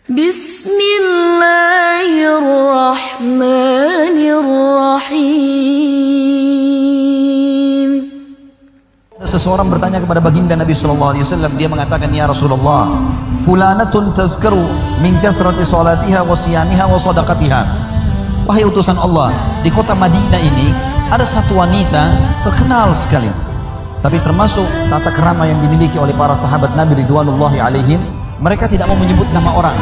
Bismillahirrahmanirrahim. Seseorang bertanya kepada baginda Nabi SAW, dia mengatakan, ya Rasulullah, fulanatun tazkaru min kathrati salatiha wa siyamiha wa sadaqatiha. Wahai utusan Allah, di kota Madinah ini ada satu wanita terkenal sekali, tapi termasuk tata kerama yang dimiliki oleh para sahabat Nabi ridwanullahi alaihim, mereka tidak mau menyebut nama orang.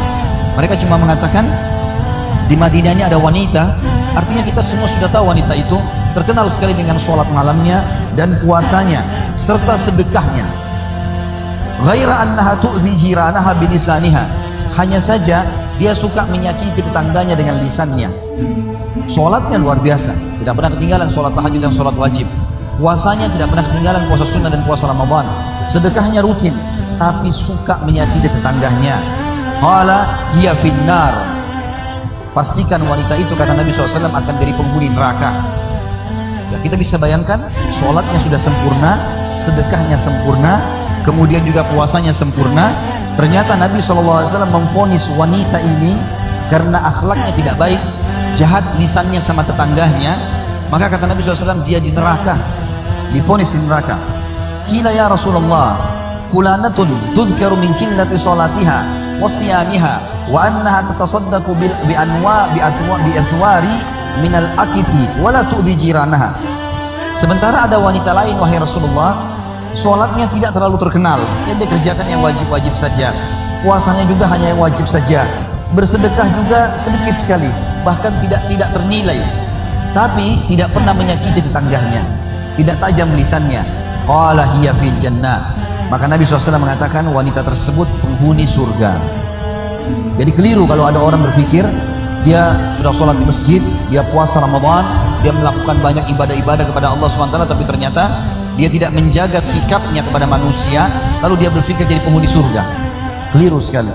Mereka cuma mengatakan di Madinah ini ada wanita. Artinya kita semua sudah tahu wanita itu terkenal sekali dengan sholat malamnya dan puasanya serta sedekahnya. Ghaira annaha tu'zi jiranaha bilisaniha. Hanya saja dia suka menyakiti tetangganya dengan lisannya. Sholatnya luar biasa, tidak pernah ketinggalan sholat tahajud dan sholat wajib. Puasanya tidak pernah ketinggalan puasa sunnah dan puasa Ramadan. Sedekahnya rutin, tapi suka menyakiti tetangganya. Qala hiya finnar. Pastikan wanita itu, kata Nabi SAW, akan dari penghuni neraka. Ya, kita bisa bayangkan, sholatnya sudah sempurna, sedekahnya sempurna, kemudian juga puasanya sempurna. Ternyata Nabi SAW memvonis wanita ini karena akhlaknya tidak baik, jahat lisannya sama tetangganya, maka kata Nabi SAW, dia di neraka, divonis di neraka. Qila ya Rasulullah, fulanatun tudhkaru min qillati salatiha wa siyamiha wa annaha tatasaddaqu bi athwari min al-akiti wa la tu'dhi jiranaha. Sementara ada wanita lain, wahai Rasulullah, sholatnya tidak terlalu terkenal, yang dia kerjakan yang wajib-wajib saja, puasanya juga hanya yang wajib saja, bersedekah juga sedikit sekali, bahkan tidak ternilai, tapi tidak pernah menyakiti tetangganya, tidak tajam lisannya. Qala hiya fil jannah. Maka Nabi SAW mengatakan wanita tersebut penghuni surga. Jadi keliru kalau ada orang berpikir dia sudah sholat di masjid, dia puasa Ramadan, dia melakukan banyak ibadah-ibadah kepada Allah SWT, tapi ternyata dia tidak menjaga sikapnya kepada manusia, lalu dia berpikir jadi penghuni surga. Keliru sekali.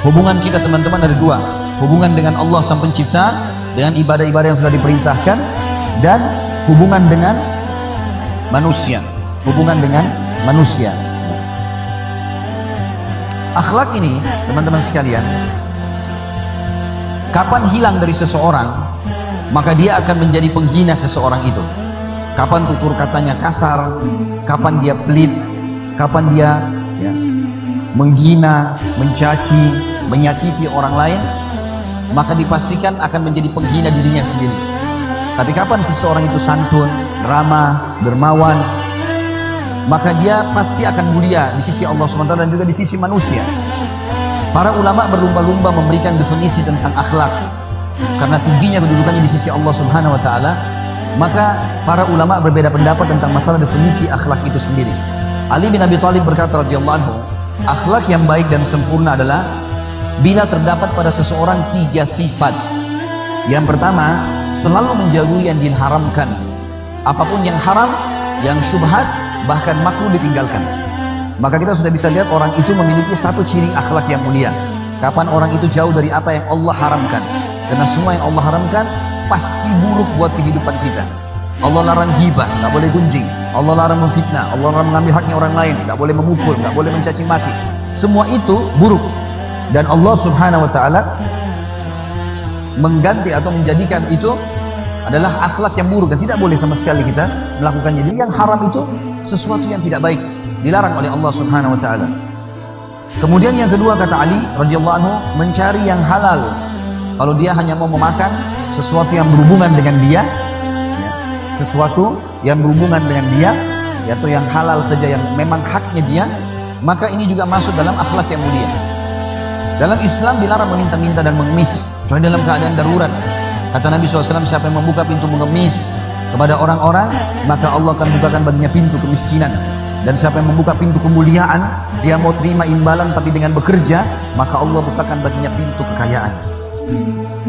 Hubungan kita teman-teman ada dua, hubungan dengan Allah Sang Pencipta, dengan ibadah-ibadah yang sudah diperintahkan, dan hubungan dengan manusia, hubungan dengan manusia. Akhlak ini teman-teman sekalian, kapan hilang dari seseorang, maka dia akan menjadi penghina seseorang itu. Kapan tutur katanya kasar, kapan dia pelit, kapan dia menghina, mencaci, menyakiti orang lain, maka dipastikan akan menjadi penghina dirinya sendiri. Tapi kapan seseorang itu santun, ramah, dermawan, maka dia pasti akan mulia di sisi Allah SWT dan juga di sisi manusia. Para ulama berlumba-lumba memberikan definisi tentang akhlak karena tingginya kedudukannya di sisi Allah Subhanahu wa taala. Maka para ulama berbeda pendapat tentang masalah definisi akhlak itu sendiri. Ali bin Abi Thalib berkata radhiyallahu anhu, akhlak yang baik dan sempurna adalah bila terdapat pada seseorang tiga sifat. Yang pertama, selalu menjauhi yang diharamkan, apapun yang haram, yang syubhat, bahkan makruh ditinggalkan. Maka kita sudah bisa lihat orang itu memiliki satu ciri akhlak yang mulia. Kapan orang itu jauh dari apa yang Allah haramkan, karena semua yang Allah haramkan pasti buruk buat kehidupan kita. Allah larang ghibah, nggak boleh gunjing. Allah larang memfitnah, Allah larang mengambil haknya orang lain, nggak boleh memukul, nggak boleh mencaci maki. Semua itu buruk, dan Allah Subhanahu wa taala mengganti atau menjadikan itu adalah akhlak yang buruk dan tidak boleh sama sekali kita melakukannya. Jadi yang haram itu sesuatu yang tidak baik, dilarang oleh Allah Subhanahu wa taala. Kemudian yang kedua, kata Ali radhiyallahu anhu, mencari yang halal. Kalau dia hanya mau memakan sesuatu yang berhubungan dengan dia, sesuatu yang berhubungan dengan dia, yaitu yang halal saja, yang memang haknya dia, maka ini juga masuk dalam akhlak yang mulia. Dalam Islam dilarang meminta-minta dan mengemis kecuali dalam keadaan darurat. Kata Nabi SAW, siapa yang membuka pintu mengemis kepada orang-orang, maka Allah akan bukakan baginya pintu kemiskinan. Dan siapa yang membuka pintu kemuliaan, dia mau terima imbalan tapi dengan bekerja, maka Allah bukakan baginya pintu kekayaan.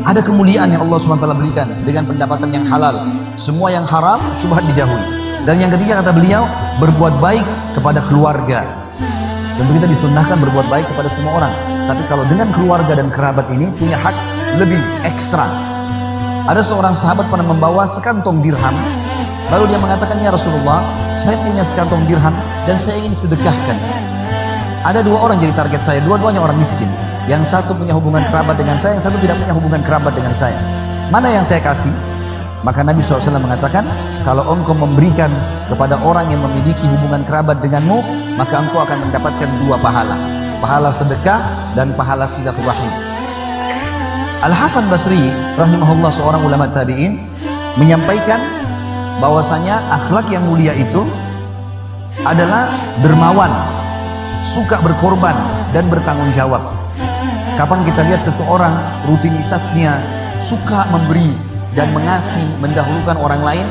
Ada kemuliaan yang Allah SWT berikan dengan pendapatan yang halal. Semua yang haram, syubhat dijauhi. Dan yang ketiga, kata beliau, berbuat baik kepada keluarga. Tentu kita disunnahkan berbuat baik kepada semua orang, tapi kalau dengan keluarga dan kerabat ini punya hak lebih ekstra. Ada seorang sahabat pernah membawa sekantong dirham, lalu dia mengatakan, ya Rasulullah, saya punya sekantong dirham dan saya ingin sedekahkan. Ada dua orang jadi target saya, dua-duanya orang miskin. Yang satu punya hubungan kerabat dengan saya, yang satu tidak punya hubungan kerabat dengan saya. Mana yang saya kasih? Maka Nabi SAW mengatakan, kalau engkau memberikan kepada orang yang memiliki hubungan kerabat denganmu, maka engkau akan mendapatkan dua pahala. Pahala sedekah dan pahala silaturahim. Al-Hasan Basri rahimahullah, seorang ulama tabi'in, menyampaikan bahwasanya akhlak yang mulia itu adalah dermawan, suka berkorban dan bertanggung jawab. Kapan kita lihat seseorang rutinitasnya suka memberi dan mengasihi, mendahulukan orang lain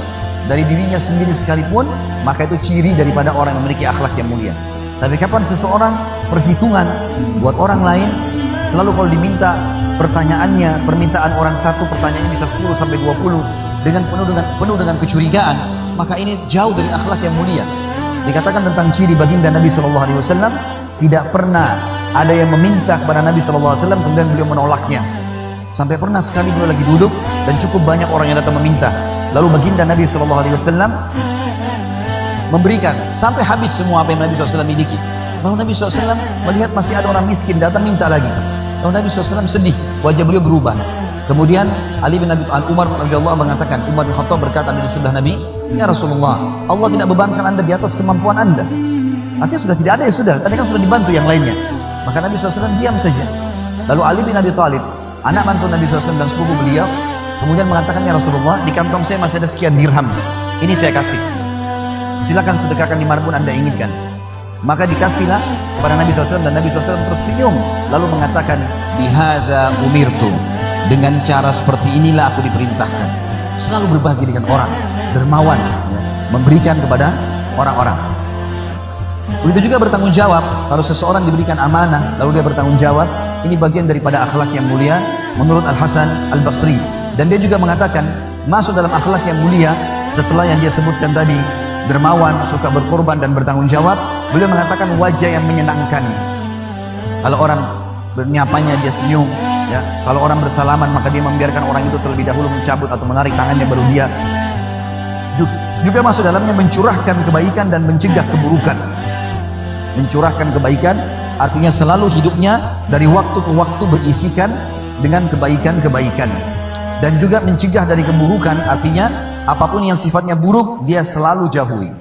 dari dirinya sendiri sekalipun, maka itu ciri daripada orang yang memiliki akhlak yang mulia. Tapi kapan seseorang perhitungan buat orang lain, selalu kalau diminta pertanyaannya, permintaan orang satu, pertanyaannya bisa 10 sampai 20 dengan penuh dengan kecurigaan, maka ini jauh dari akhlak yang mulia. Dikatakan tentang ciri baginda Nabi SAW, tidak pernah ada yang meminta kepada Nabi SAW kemudian beliau menolaknya. Sampai pernah sekali beliau lagi duduk dan cukup banyak orang yang datang meminta, lalu baginda Nabi SAW memberikan sampai habis semua apa yang Nabi SAW miliki. Lalu Nabi SAW melihat masih ada orang miskin datang minta lagi. Lalu Nabi SAW sedih, wajah beliau berubah. Kemudian Ali bin Umar radhiyallahu anhu mengatakan, Umar bin Khattab berkata di sebelah Nabi, ya Rasulullah, Allah tidak bebankan anda di atas kemampuan anda. Artinya sudah tidak ada, ya sudah, tadi kan sudah dibantu yang lainnya. Maka Nabi SAW diam saja. Lalu Ali bin Abi Thalib, anak mantu Nabi SAW dan sepupu beliau, kemudian mengatakan, ya Rasulullah, di kantong saya masih ada sekian dirham, ini saya kasih, silakan sedekahkan dimanapun anda inginkan. Maka dikasihlah kepada Nabi SAW dan Nabi SAW tersenyum lalu mengatakan, bihadza umirtu, dengan cara seperti inilah aku diperintahkan. Selalu berbagi dengan orang, dermawan, ya, memberikan kepada orang-orang. Begitu juga bertanggung jawab. Kalau seseorang diberikan amanah lalu dia bertanggung jawab, ini bagian daripada akhlak yang mulia menurut Al-Hasan Al-Basri. Dan dia juga mengatakan masuk dalam akhlak yang mulia setelah yang dia sebutkan tadi, dermawan, suka berkorban dan bertanggung jawab, beliau mengatakan wajah yang menyenangkan. Kalau orang menyapanya dia senyum, ya. Kalau orang bersalaman maka dia membiarkan orang itu terlebih dahulu mencabut atau menarik tangannya baru dia. Juga masuk dalamnya mencurahkan kebaikan dan mencegah keburukan. Mencurahkan kebaikan artinya selalu hidupnya dari waktu ke waktu berisikan dengan kebaikan-kebaikan. Dan juga mencegah dari keburukan artinya apapun yang sifatnya buruk dia selalu jauhi.